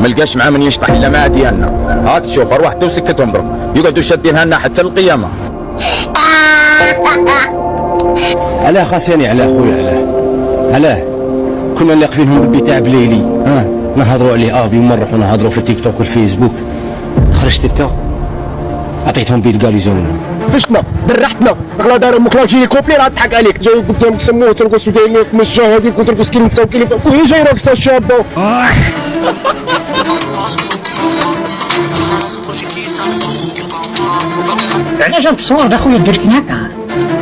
ما لقاش مع من يشطح الا مع ديالنا. هاك تشوف ارواح حتى وسكتهم ضرب يقعدوا شادينها لنا حتى القيامه. علاه خاصني علاه خويا علاه كنا لاقفينهم بالبتاع بليلي نهضروا عليه افي ومرحوا نهضروا في التيك توك والفيسبوك. خرجت انت عطيتهم بيد غاليزون فشنا برحتنا غلا دار امك لا جاي كوبلي راه تضحك عليك جاي قدامك سموه ترقص وداير لك مشا هذيك وترقص كي نساو كي وهي جاي راقصه شابه. علاش هاد التصوير اخويا درت هكا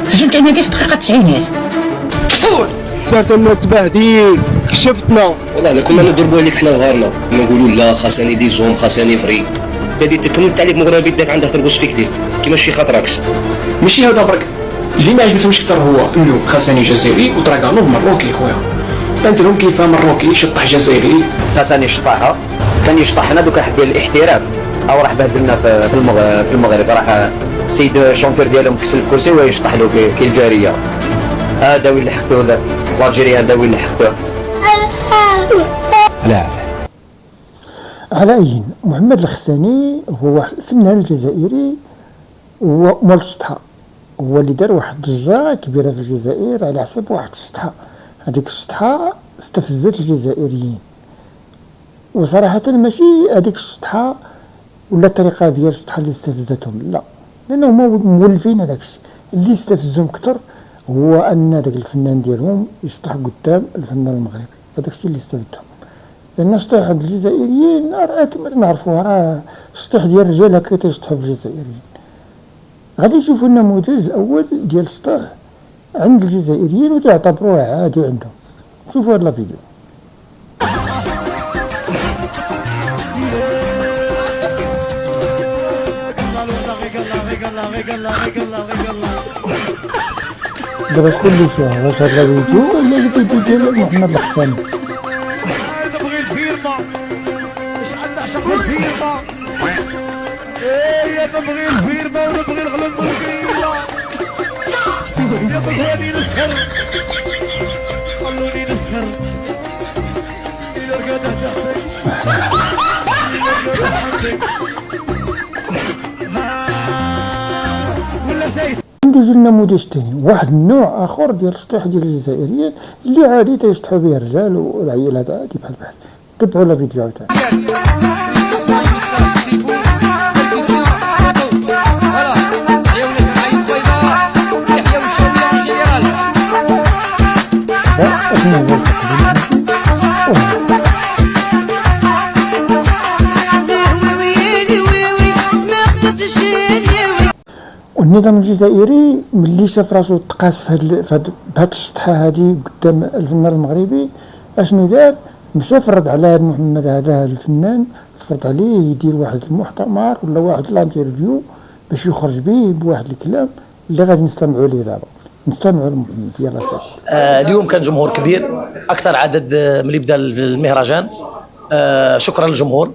سجلت انا كيف دقيقه 90 صارت لنا تبهديل كشفتنا والله الا كنا نضربوا عليك حنا ظهرنا نقولوا لا خاصني دي زوم خاصني فري هذه تكمل التعليق مغربي داك عندها ترقص فيك دير كيما شي خاطركس ماشي هذا برك اللي ما عجبتهمش كثر هو انه خاصني جزائري وتراكانوف مروكي خويا بانت لهم كيف مروكي يشطح جزائري خاصني يشطحها كان يشطحنا دوك حب الاحتراف او راح بهدلنا في المغرب راح السيد الشونفير ديالهم كسل الكرسي ويشطح له كي الجاريه هذا وين لحقتو الالجيري هذا وين لحقتو. لا على أي محمد الخساني هو واحد الفنان الجزائري ومال الشطحة هو اللي دار واحد الضجة كبيرة في الجزائر على حسب واحد الشطحة. هذيك الشطحة استفزت الجزائريين وصراحة ماشي هذيك الشطحة ولا الطريقة ديال الشطحة اللي استفزتهم لا لأنهم مولفين هذاك الشيء اللي استفزهم كتر هو أن هذاك الفنان ديالهم يشطح قدام الفنان المغربي هذاك الشيء اللي استفزهم. لأن الشطح عند الجزائريين راه كما نعرفوها راه الشطح ديال الرجال هكا تيشطحوا في الجزائريين. غادي نشوفوا النموذج الأول ديال الشطح عند الجزائريين وتعتبروه عادي عندهم. شوفوا هاد الفيديو. دابا شكون اللي شاف واش هاد الفيديو ولا الفيديو ديال محمد الخساني؟ نبغي الفيرما مش عندنا شغل الفيرما ايه نبغي الفيرما ونبغي الغلو الملكية خلوني نسخر خلوني نسخر إلى رقادة تحتي ولا زيت. ندوزو لنموذج تاني واحد النوع اخر ديال الشطح ديال الجزائريين اللي عادي تيشطحوا به الرجال والعائلات عادي بحال تبعوا لا فيديو تاعي. والنظام الجزائري ملي شاف راسو تقاس بهاد الشطحه هادي قدام الفنان المغربي اشنو دار؟ مشى فرض على هاد محمد هذا الفنان فرض عليه يدير واحد المؤتمر ولا واحد الانترفيو باش يخرج به بواحد الكلام اللي غادي نستمعوا ليه دابا. نستمعوا لمحمد يلاه صافي. اليوم كان جمهور كبير اكثر عدد ملي بدا المهرجان. شكرا للجمهور.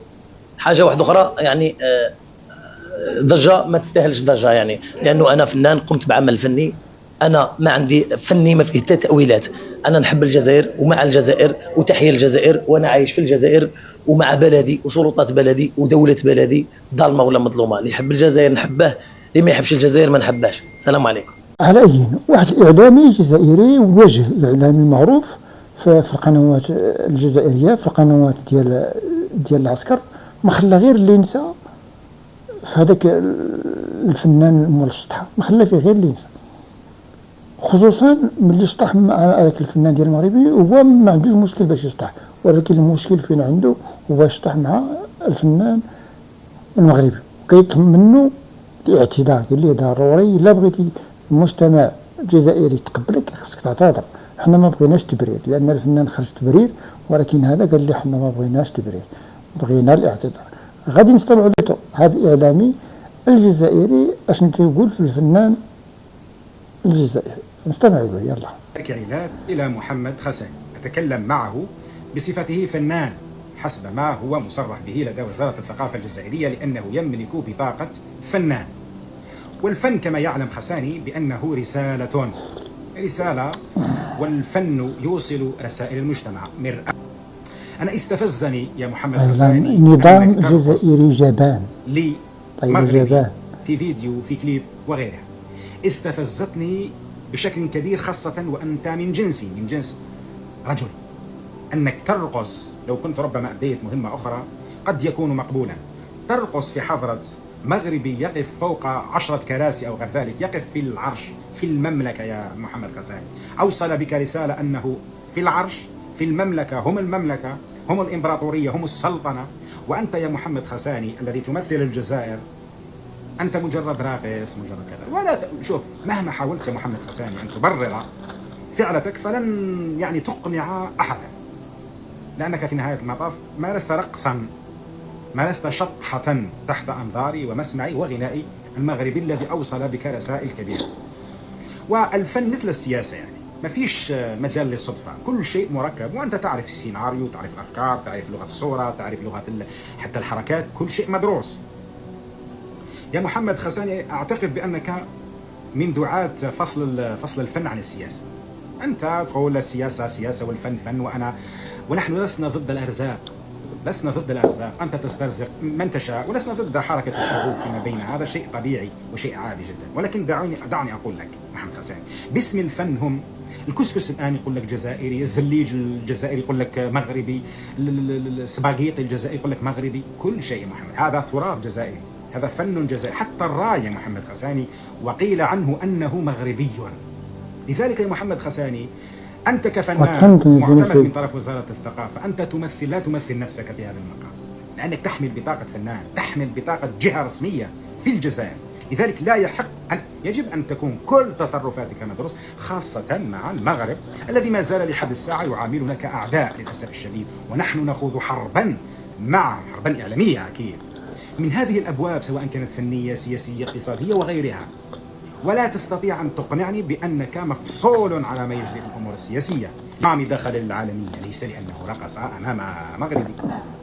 حاجه واحده اخرى يعني ضجه ما تستاهلش ضجه يعني لانه انا فنان قمت بعمل فني انا ما عندي فني ما فيه حتى تاويلات. انا نحب الجزائر ومع الجزائر وتحيا الجزائر وانا عايش في الجزائر ومع بلدي وسلطات بلدي ودوله بلدي ظالمه ولا مظلومه. اللي يحب الجزائر نحبه اللي ما يحبش الجزائر ما نحبهاش. السلام عليكم. على أي واحد الإعلامي جزائري وجه إعلامي معروف في القنوات الجزائرية في القنوات ديال العسكر ما خلى غير اللي ينسى في هذاك الفنان مول الشطحة ما خلى فيه غير اللي ينسى خصوصا ملي شطح مع هذاك الفنان ديال المغربي هو ما عندوش مشكل باش يشطح ولكن المشكل فين عنده هو يشطح مع الفنان المغربي وكيطلب منه الاعتذار قال لي ضروري الا بغيتي المجتمع الجزائري يتقبلك خصك تعتذر. حنا ما بغيناش تبرير لان الفنان خرج تبرير ولكن هذا قال لي حنا ما بغيناش تبرير بغينا الاعتذار. غادي نستمعوا له هذا الاعلامي الجزائري اشنو تيقول في الفنان الجزائري. نستمعوا له يلا. كلمات الى محمد خساني اتكلم معه بصفته فنان حسب ما هو مصرح به لدى وزارة الثقافة الجزائرية لأنه يملك بطاقة فنان. والفن كما يعلم خساني بأنه رسالة والفن يوصل رسائل المجتمع مرآة. أنا استفزني يا محمد خزاني نظام أنك ترقص جزائري جبان. لي طيب مغربي جبان في فيديو في كليب وغيرها، استفزتني بشكل كبير، خاصة وأنت من جنسي، من جنس رجل. أنك ترقص، لو كنت ربما أديت مهمة أخرى قد يكون مقبولا، ترقص في حضرة مغربي يقف فوق 10 كراسي أو غير ذلك، يقف في العرش في المملكة. يا محمد خزاني أوصل بك رسالة أنه في العرش في المملكة، هم المملكة، هم الإمبراطورية، هم السلطنة، وأنت يا محمد خزاني الذي تمثل الجزائر أنت مجرد راقص، مجرد كذا. ولا شوف، مهما حاولت يا محمد خزاني أن تبرر فعلتك فلن يعني تقنع أحدا، لأنك في نهاية المطاف مارست رقصا، مارست شطحة تحت أنظاري ومسمعي وغنائي المغربي الذي أوصل بك رسائل كبيرة. والفن مثل السياسة، يعني ما فيش مجال للصدفة، كل شيء مركب، وأنت تعرف السيناريو، تعرف الأفكار، تعرف لغة الصورة، تعرف لغة حتى الحركات، كل شيء مدروس. يا محمد خزاني أعتقد بأنك من دعاة فصل الفن عن السياسة. أنت تقول السياسة سياسة والفن فن، ونحن لسنا ضد الأرزاق، لسنا ضد الأرزاق، أنت تسترزق من تشاء، ولسنا ضد حركة الشعوب فيما بين، هذا شيء طبيعي وشيء عادي جدا. ولكن دعني أقول لك محمد خزاني، باسم الفن هم الكسكس الآن يقول لك جزائري، الزليج الجزائري يقول لك مغربي، السباغيطي الجزائري يقول لك مغربي، كل شيء يا محمد هذا تراث جزائري، هذا فن جزائري. حتى الراي يا محمد خزاني وقيل عنه أنه مغربي. لذلك يا محمد خزاني أنت كفنان معتمد من طرف وزارة الثقافة، أنت لا تمثل نفسك في هذا المقام، لأنك تحمل بطاقة فنان، تحمل بطاقة جهة رسمية في الجزائر. لذلك لا يحق يجب أن تكون كل تصرفاتك مدروس، خاصة مع المغرب الذي ما زال لحد الساعة يعاملنا كأعداء للأسف الشديد، ونحن نخوض حربا حربا إعلامية أكيد من هذه الأبواب، سواء كانت فنية سياسية اقتصادية وغيرها. ولا تستطيع أن تقنعني بأنك مفصول على ما يجري في الأمور السياسية. نعم دخل العالمية ليس لأنه رقص أمام مغربي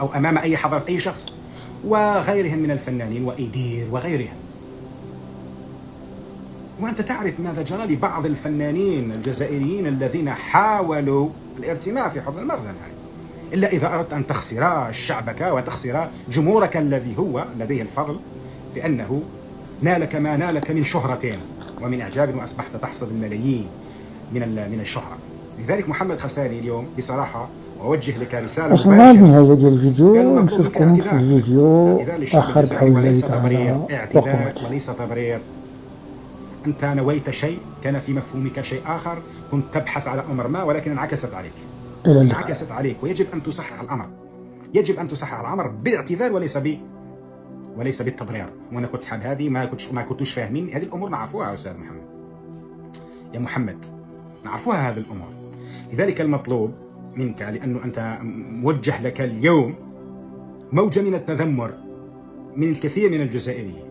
أو أمام أي حضارة أي شخص، وغيرهم من الفنانين وإيدير وغيرهم. وأنت تعرف ماذا جرى لبعض الفنانين الجزائريين الذين حاولوا الارتماء في حضن المخزن، يعني إلا إذا أردت أن تخسر شعبك وتخسر جمهورك الذي هو لديه الفضل في أنه نالك ما نالك من شهرة ومن إعجاب، وأصبحت تحصد الملايين من الشهرة. لذلك محمد خزاني اليوم بصراحة وأوجه لك رسالة وصلنا لنهاية ديال الفيديو، نشوفكم في الفيديو آخر بحول الله تعالى. اعتذار وليس تبرير. أنت نويت شيء، كان في مفهومك شيء آخر، كنت تبحث على أمر ما، ولكن انعكست عليك. انعكست عليك، ويجب أن تصحح الأمر، يجب أن تصحح الأمر بالاعتذار وليس بالتبرير. وانا كنت حاب هذه ما كنتوش فاهمين هذه الامور، نعرفوها يا استاذ محمد يا محمد، نعرفوها هذه الامور. لذلك المطلوب منك، لانه انت موجه لك اليوم موجه من التذمر من الكثير من الجزائريين،